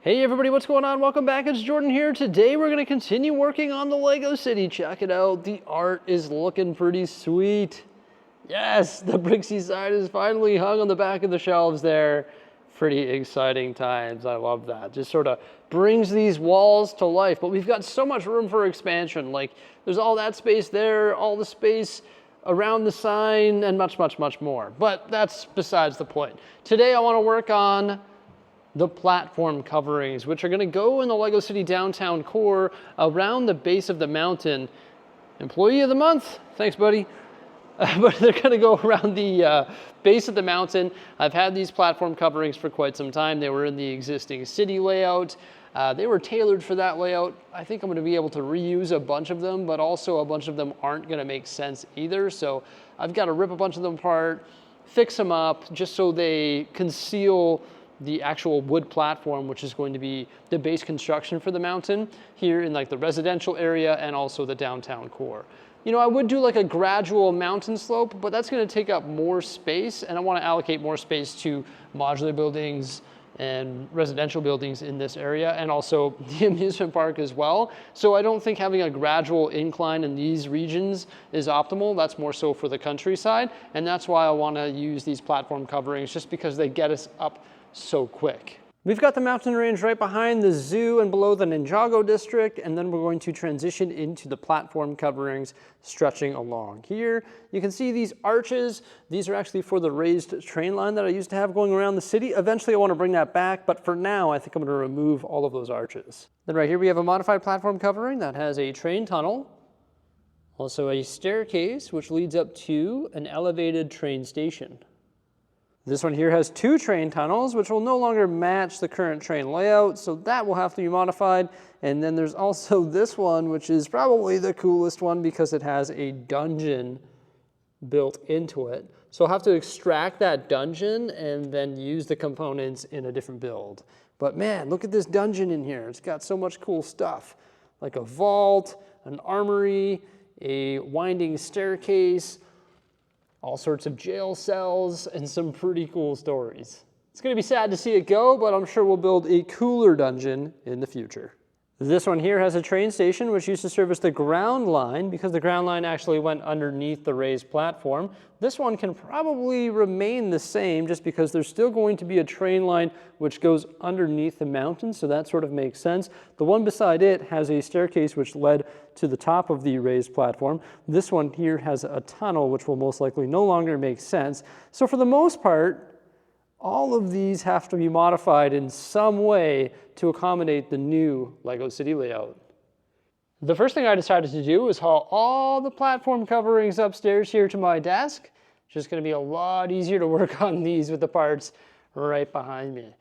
Hey everybody, what's going on? Welcome back, it's Jordan here. Today we're gonna continue working on the Lego City. Check it out, the art is looking pretty sweet. Yes, the Bricksie sign is finally hung on the back of the shelves there. Pretty exciting times, I love that. Just sort of brings these walls to life, but we've got so much room for expansion. Like there's all that space there, all the space around the sign, and much, much, much more. But that's besides the point. Today I wanna work on the platform coverings, which are going to go in the Lego City downtown core around the base of the mountain. Employee of the month, thanks buddy. But they're going to go around the base of the mountain. I've had these platform coverings for quite some time. They were in the existing city layout. They were tailored for that layout. I think I'm going to be able to reuse a bunch of them, but also a bunch of them aren't going to make sense either. So I've got to rip a bunch of them apart, fix them up just so they conceal the actual wood platform, which is going to be the base construction for the mountain here in like the residential area and also the downtown core. You know, I would do like a gradual mountain slope, but that's going to take up more space, and I want to allocate more space to modular buildings and residential buildings in this area, and also the amusement park as well. So I don't think having a gradual incline in these regions is optimal. That's more so for the countryside, and that's why I want to use these platform coverings, just because they get us up so quick. We've got the mountain range right behind the zoo and below the Ninjago district, and then we're going to transition into the platform coverings stretching along here. You can see these arches. These are actually for the raised train line that I used to have going around the city. Eventually I want to bring that back, but for now I think I'm going to remove all of those arches. Then right here we have a modified platform covering that has a train tunnel, also a staircase which leads up to an elevated train station. This one here has two train tunnels, which will no longer match the current train layout, so that will have to be modified. And then there's also this one, which is probably the coolest one because it has a dungeon built into it. So I'll have to extract that dungeon and then use the components in a different build. But man, look at this dungeon in here. It's got so much cool stuff, like a vault, an armory, a winding staircase, all sorts of jail cells, and some pretty cool stories. It's gonna be sad to see it go, but I'm sure we'll build a cooler dungeon in the future. This one here has a train station which used to service the ground line because the ground line actually went underneath the raised platform. This one can probably remain the same just because there's still going to be a train line which goes underneath the mountain, so that sort of makes sense. The one beside it has a staircase which led to the top of the raised platform. This one here has a tunnel which will most likely no longer make sense. So for the most part, all of these have to be modified in some way to accommodate the new Lego City layout. The first thing I decided to do was haul all the platform coverings upstairs here to my desk. It's just going to be a lot easier to work on these with the parts right behind me.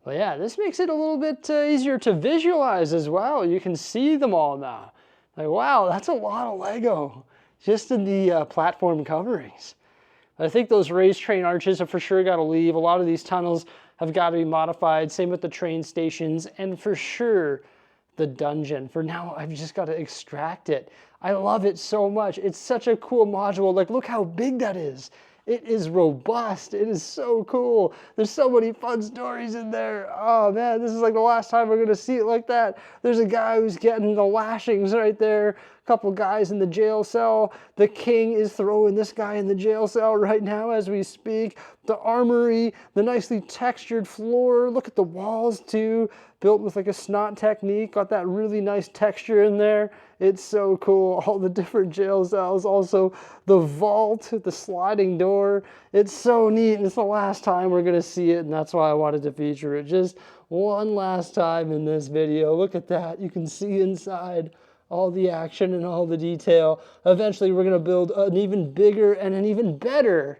But yeah, this makes it a little bit easier to visualize as well. You can see them all now. Like, wow, that's a lot of Lego just in the platform coverings. I think those raised train arches have for sure got to leave. A lot of these tunnels have got to be modified. Same with the train stations, and for sure the dungeon. For now, I've just got to extract it. I love it so much. It's such a cool module. Like, look how big that is. It is robust. It is so cool. There's so many fun stories in there. Oh man, this is like the last time we're gonna see it like that. There's a guy who's getting the lashings right there. A couple guys in the jail cell. The king is throwing this guy in the jail cell right now as we speak. The armory, the nicely textured floor. Look at the walls too, built with like a snot technique. Got that really nice texture in there. It's so cool. All the different jail cells. Also the vault, the sliding door. It's so neat. It's the last time we're gonna see it, and that's why I wanted to feature it just one last time in this video. Look at that. You can see inside all the action and all the detail. Eventually we're gonna build an even bigger and an even better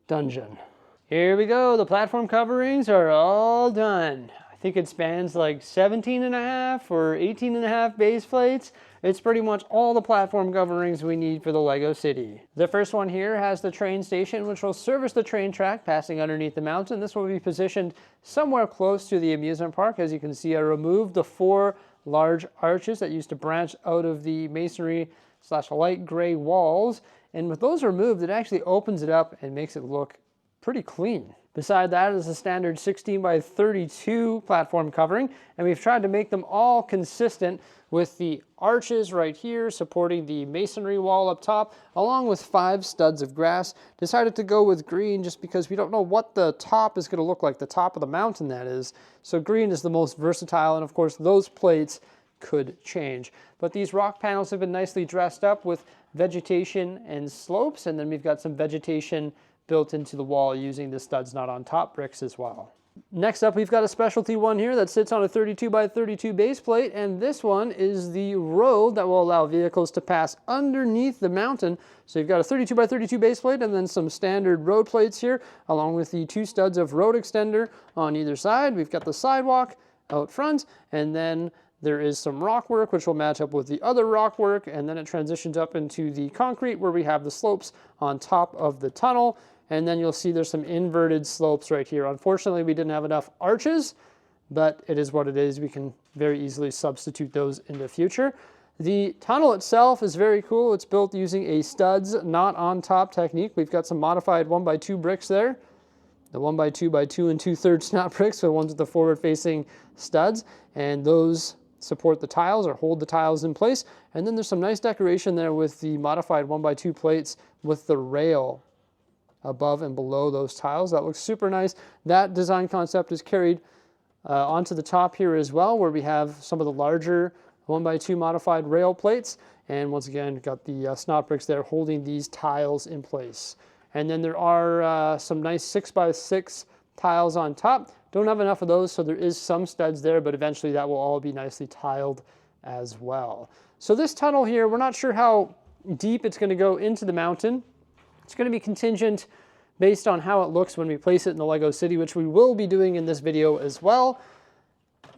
dungeon. Here we go. The platform coverings are all done. I think it spans like 17.5 or 18.5 base plates. It's pretty much all the platform coverings we need for the Lego City. The first one here has the train station, which will service the train track passing underneath the mountain. This will be positioned somewhere close to the amusement park. As you can see, I removed the 4 large arches that used to branch out of the masonry / light gray walls. And with those removed, it actually opens it up and makes it look pretty clean. Beside that is a standard 16 by 32 platform covering, and we've tried to make them all consistent with the arches right here supporting the masonry wall up top, along with 5 studs of grass. Decided to go with green just because we don't know what the top is going to look like, the top of the mountain that is. So green is the most versatile, and of course those plates could change. But these rock panels have been nicely dressed up with vegetation and slopes, and then we've got some vegetation built into the wall using the studs not on top bricks as well. Next up, we've got a specialty one here that sits on a 32 by 32 base plate, and this one is the road that will allow vehicles to pass underneath the mountain. So you've got a 32 by 32 base plate and then some standard road plates here, along with the 2 studs of road extender on either side. We've got the sidewalk out front, and then there is some rock work, which will match up with the other rock work, and then it transitions up into the concrete where we have the slopes on top of the tunnel. And then you'll see there's some inverted slopes right here. Unfortunately, we didn't have enough arches, but it is what it is. We can very easily substitute those in the future. The tunnel itself is very cool. It's built using a studs not on top technique. We've got some modified 1x2 bricks there. The 1x2 by 2 2/3 snap bricks, so ones with the forward facing studs, and those support the tiles or hold the tiles in place. And then there's some nice decoration there with the modified 1x2 plates with the rail above and below those tiles. That looks super nice. That design concept is carried onto the top here as well, where we have some of the larger 1x2 modified rail plates. And once again, got the snot bricks there holding these tiles in place. And then there are some nice 6x6 tiles on top. Don't have enough of those, so there is some studs there, but eventually that will all be nicely tiled as well. So this tunnel here, we're not sure how deep it's going to go into the mountain. It's going to be contingent based on how it looks when we place it in the Lego City, which we will be doing in this video as well.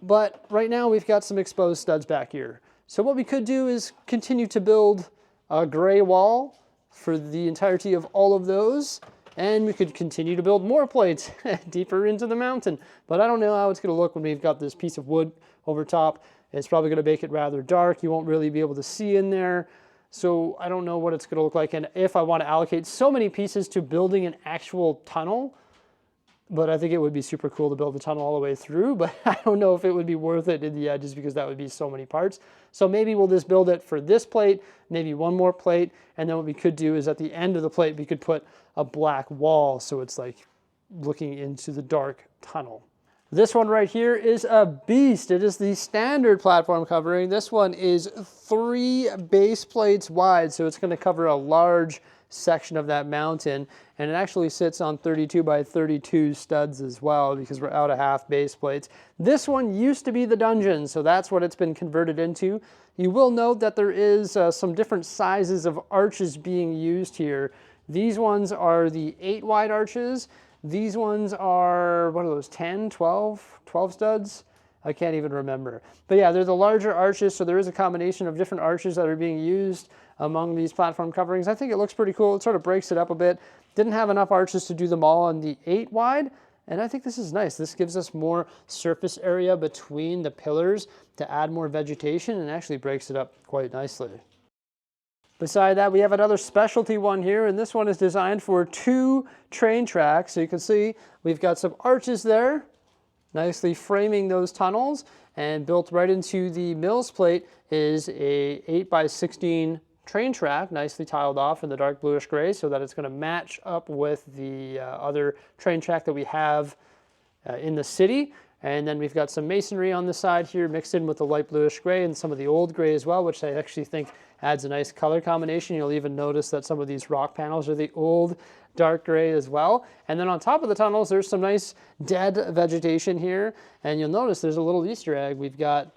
But right now we've got some exposed studs back here. So what we could do is continue to build a gray wall for the entirety of all of those, and we could continue to build more plates deeper into the mountain. But I don't know how it's going to look when we've got this piece of wood over top. It's probably going to make it rather dark. You won't really be able to see in there. So I don't know what it's going to look like, and if I want to allocate so many pieces to building an actual tunnel, but I think it would be super cool to build the tunnel all the way through, but I don't know if it would be worth it in the edges because that would be so many parts. So maybe we'll just build it for this plate, maybe one more plate, and then what we could do is at the end of the plate, we could put a black wall so it's like looking into the dark tunnel. This one right here is a beast. It is the standard platform covering. This one is 3 base plates wide, so it's going to cover a large section of that mountain, and it actually sits on 32 by 32 studs as well because we're out of half base plates. This one used to be the dungeon, so that's what it's been converted into. You will note that there is some different sizes of arches being used here. These ones are the 8 wide arches. These ones are, what are those, 10, 12 studs? I can't even remember. But yeah, they're the larger arches, so there is a combination of different arches that are being used among these platform coverings. I think it looks pretty cool. It sort of breaks it up a bit. Didn't have enough arches to do them all on the 8 wide, and I think this is nice. This gives us more surface area between the pillars to add more vegetation and actually breaks it up quite nicely. Beside that, we have another specialty one here, and this one is designed for 2 train tracks. So you can see we've got some arches there, nicely framing those tunnels, and built right into the mills plate is a 8 by 16 train track, nicely tiled off in the dark bluish gray so that it's going to match up with the other train track that we have in the city. And then we've got some masonry on the side here mixed in with the light bluish gray and some of the old gray as well, which I actually think adds a nice color combination. You'll even notice that some of these rock panels are the old dark gray as well. And then on top of the tunnels, there's some nice dead vegetation here. And you'll notice there's a little Easter egg. We've got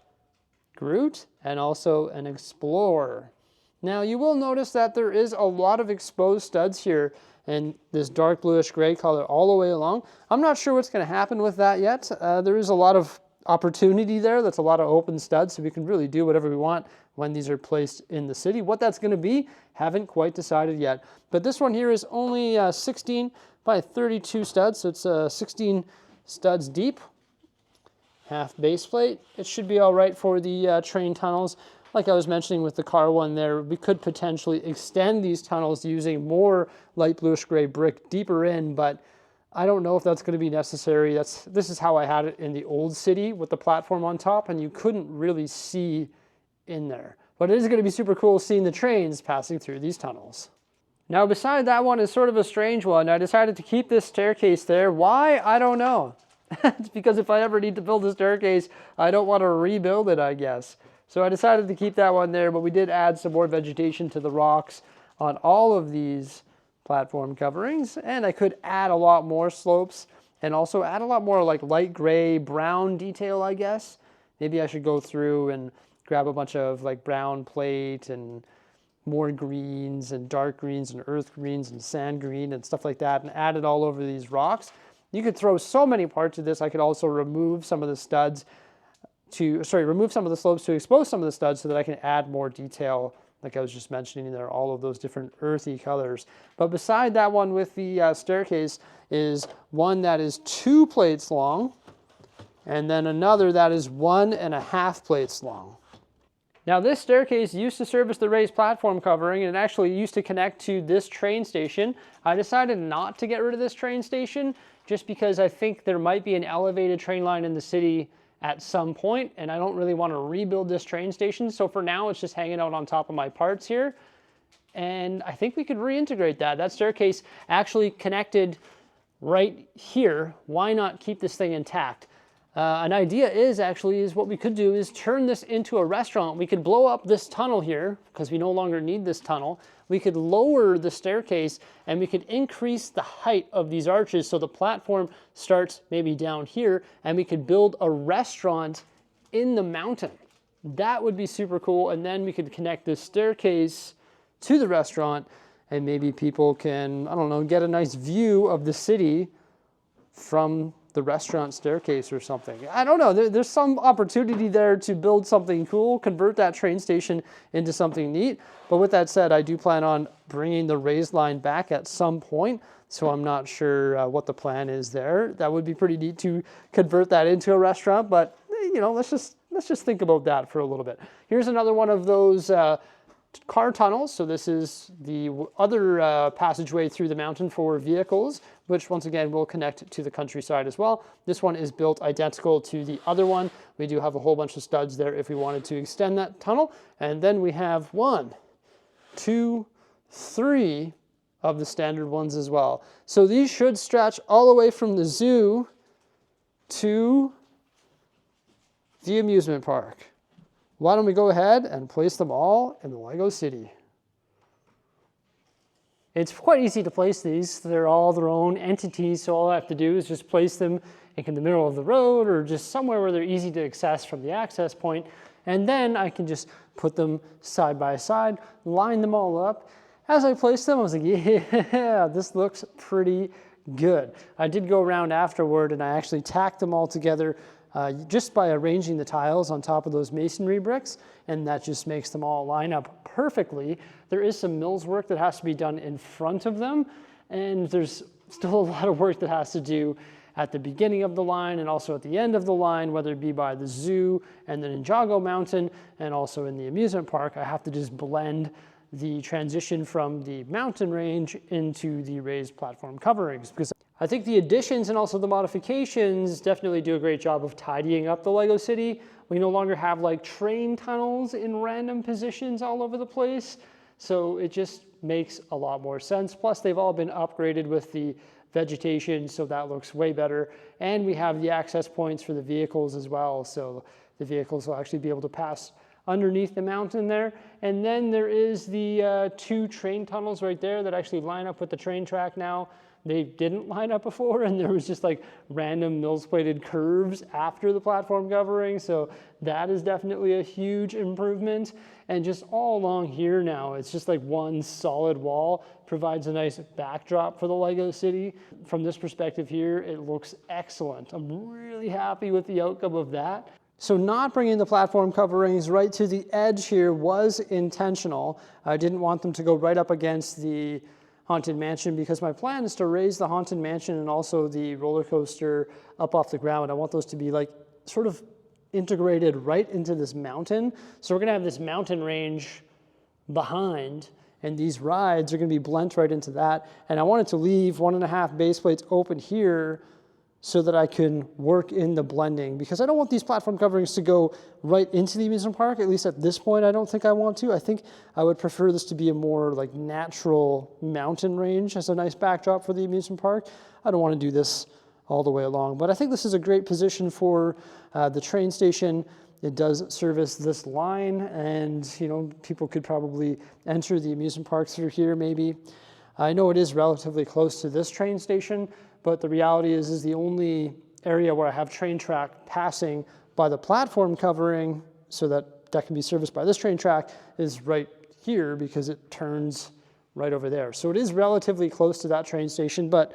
Groot and also an Explorer. Now you will notice that there is a lot of exposed studs here and this dark bluish gray color all the way along. I'm not sure what's going to happen with that yet. There is a lot of opportunity there. That's a lot of open studs, so we can really do whatever we want when these are placed in the city. What that's going to be, haven't quite decided yet. But this one here is only 16 by 32 studs, so it's 16 studs deep, half base plate. It should be all right for the train tunnels. Like I was mentioning with the car one there, we could potentially extend these tunnels using more light bluish gray brick deeper in, but I don't know if that's going to be necessary. This is how I had it in the old city with the platform on top, and you couldn't really see in there. But it is going to be super cool seeing the trains passing through these tunnels. Now, beside that one is sort of a strange one. I decided to keep this staircase there. Why? I don't know. It's because if I ever need to build a staircase, I don't want to rebuild it, I guess. So I decided to keep that one there, but we did add some more vegetation to the rocks on all of these platform coverings, and I could add a lot more slopes and also add a lot more like light gray, brown detail, I guess. Maybe I should go through and grab a bunch of like brown plate and more greens and dark greens and earth greens and sand green and stuff like that and add it all over these rocks. You could throw so many parts of this. I could also remove some of the studs remove some of the slopes to expose some of the studs so that I can add more detail, like I was just mentioning there, all of those different earthy colors. But beside that one with the staircase is one that is 2 plates long, and then another that is 1.5 plates long. Now this staircase used to service the raised platform covering, and it actually used to connect to this train station. I decided not to get rid of this train station just because I think there might be an elevated train line in the city at some point, and I don't really want to rebuild this train station. So for now, it's just hanging out on top of my parts here. And I think we could reintegrate that. That staircase actually connected right here. Why not keep this thing intact? An idea is what we could do is turn this into a restaurant. We could blow up this tunnel here because we no longer need this tunnel. We could lower the staircase and we could increase the height of these arches so the platform starts maybe down here, and we could build a restaurant in the mountain. That would be super cool. And then we could connect this staircase to the restaurant, and maybe people can, I don't know, get a nice view of the city from the restaurant staircase or something. I don't know, there's some opportunity there to build something cool, convert that train station into something neat. But with that said, I do plan on bringing the raised line back at some point, so I'm not sure what the plan is there. That would be pretty neat to convert that into a restaurant, but you know, let's just think about that for a little bit. Here's another one of those car tunnels. So this is the other passageway through the mountain for vehicles, which once again will connect to the countryside as well. This one is built identical to the other one. We do have a whole bunch of studs there if we wanted to extend that tunnel. And then we have 1, 2, 3 of the standard ones as well. So these should stretch all the way from the zoo to the amusement park. Why don't we go ahead and place them all in the Lego City? It's quite easy to place these. They're all their own entities, so all I have to do is just place them in the middle of the road or just somewhere where they're easy to access from the access point. And then I can just put them side by side, line them all up. As I placed them, I was like, yeah, this looks pretty good. I did go around afterward and I actually tacked them all together just by arranging the tiles on top of those masonry bricks, and that just makes them all line up perfectly. There is some mills work that has to be done in front of them, and there's still a lot of work that has to do at the beginning of the line and also at the end of the line, whether it be by the zoo and the Ninjago Mountain and also in the amusement park. I have to just blend the transition from the mountain range into the raised platform coverings, because I think the additions and also the modifications definitely do a great job of tidying up the Lego City. We no longer have like train tunnels in random positions all over the place, so it just makes a lot more sense. Plus they've all been upgraded with the vegetation, so that looks way better. And we have the access points for the vehicles as well, so the vehicles will actually be able to pass underneath the mountain there. And then there is the 2 train tunnels right there that actually line up with the train track now. They didn't line up before, and there was just like random mills plated curves after the platform covering. So that is definitely a huge improvement. And just all along here now, it's just like one solid wall, provides a nice backdrop for the Lego City. From this perspective here, it looks excellent. I'm really happy with the outcome of that. So not bringing the platform coverings right to the edge here was intentional. I didn't want them to go right up against the Haunted Mansion, because my plan is to raise the Haunted Mansion and also the roller coaster up off the ground. I want those to be like sort of integrated right into this mountain. So we're gonna have this mountain range behind, and these rides are going to be blent right into that. And I wanted to leave 1.5 base plates open here so that I can work in the blending, because I don't want these platform coverings to go right into the amusement park. At least at this point, I don't think I want to. I think I would prefer this to be a more like natural mountain range as a nice backdrop for the amusement park. I don't want to do this all the way along, but I think this is a great position for the train station. It does service this line, and people could probably enter the amusement park through here maybe. I know it is relatively close to this train station, but the reality is the only area where I have train track passing by the platform covering so that can be serviced by this train track is right here, because it turns right over there. So it is relatively close to that train station, but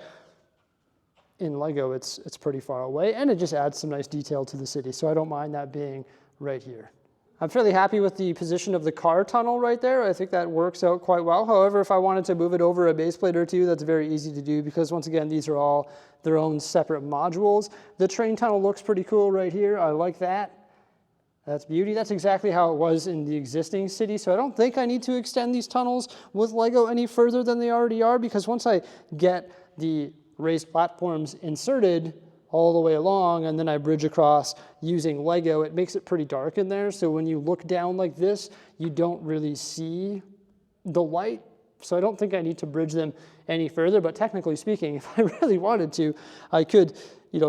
in Lego it's pretty far away, and it just adds some nice detail to the city. So I don't mind that being right here. I'm fairly happy with the position of the car tunnel right there. I think that works out quite well. However, if I wanted to move it over a base plate or two, that's very easy to do, because once again, these are all their own separate modules. The train tunnel looks pretty cool right here. I like that. That's beauty. That's exactly how it was in the existing city. So I don't think I need to extend these tunnels with Lego any further than they already are, because once I get the raised platforms inserted all the way along, and then I bridge across using Lego, it makes it pretty dark in there. So when you look down like this, you don't really see the light. So I don't think I need to bridge them any further, but technically speaking, if I really wanted to, I could,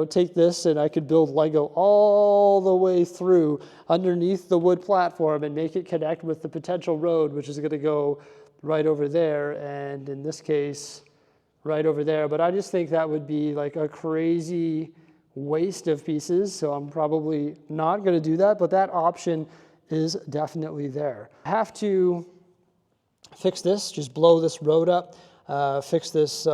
take this and I could build Lego all the way through underneath the wood platform and make it connect with the potential road, which is going to go right over there, and in this case, right over there. But I just think that would be like a crazy waste of pieces, so I'm probably not going to do that, but that option is definitely there. I have to fix this, just blow this road up, fix this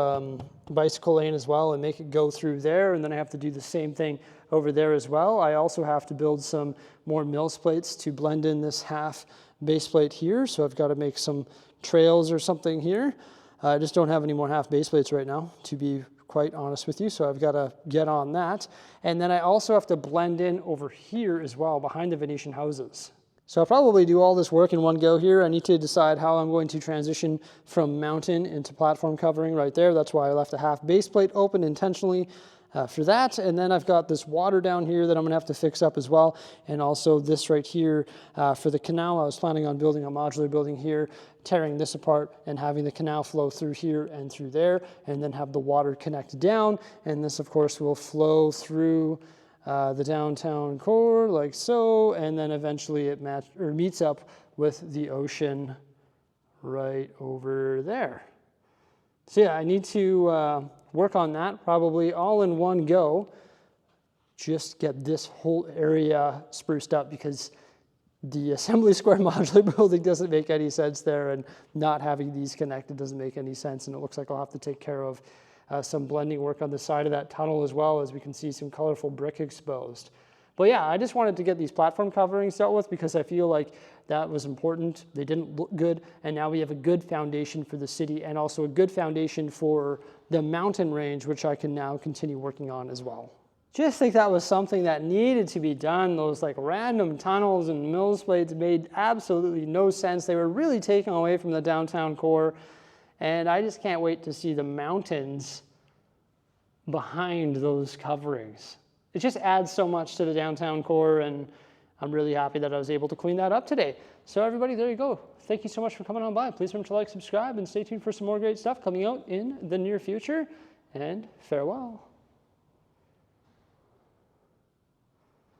bicycle lane as well and make it go through there, and then I have to do the same thing over there as well. I also have to build some more mills plates to blend in this half base plate here, so I've got to make some trails or something here. I just don't have any more half base plates right now, to be quite honest with you, so I've got to get on that. And then I also have to blend in over here as well, behind the Venetian houses. So I'll probably do all this work in one go here. I need to decide how I'm going to transition from mountain into platform covering right there. That's why I left a half base plate open intentionally for that. And then I've got this water down here that I'm gonna have to fix up as well. And also this right here for the canal. I was planning on building a modular building here, tearing this apart and having the canal flow through here and through there, and then have the water connect down. And this of course will flow through the downtown core like so, and then eventually it meets up with the ocean right over there. So yeah, I need to work on that probably all in one go, just get this whole area spruced up, because the assembly square modular building doesn't make any sense there, and not having these connected doesn't make any sense, and it looks like I'll have to take care of some blending work on the side of that tunnel as well, as we can see some colorful brick exposed. But yeah, I just wanted to get these platform coverings dealt with, because I feel like that was important. They didn't look good, and now we have a good foundation for the city, and also a good foundation for the mountain range, which I can now continue working on as well. Just think that was something that needed to be done. Those like random tunnels and mills plates made absolutely no sense. They were really taken away from the downtown core, and I just can't wait to see the mountains behind those coverings. It just adds so much to the downtown core, and I'm really happy that I was able to clean that up today. So everybody, there you go. Thank you so much for coming on by. Please remember to like, subscribe, and stay tuned for some more great stuff coming out in the near future, and farewell.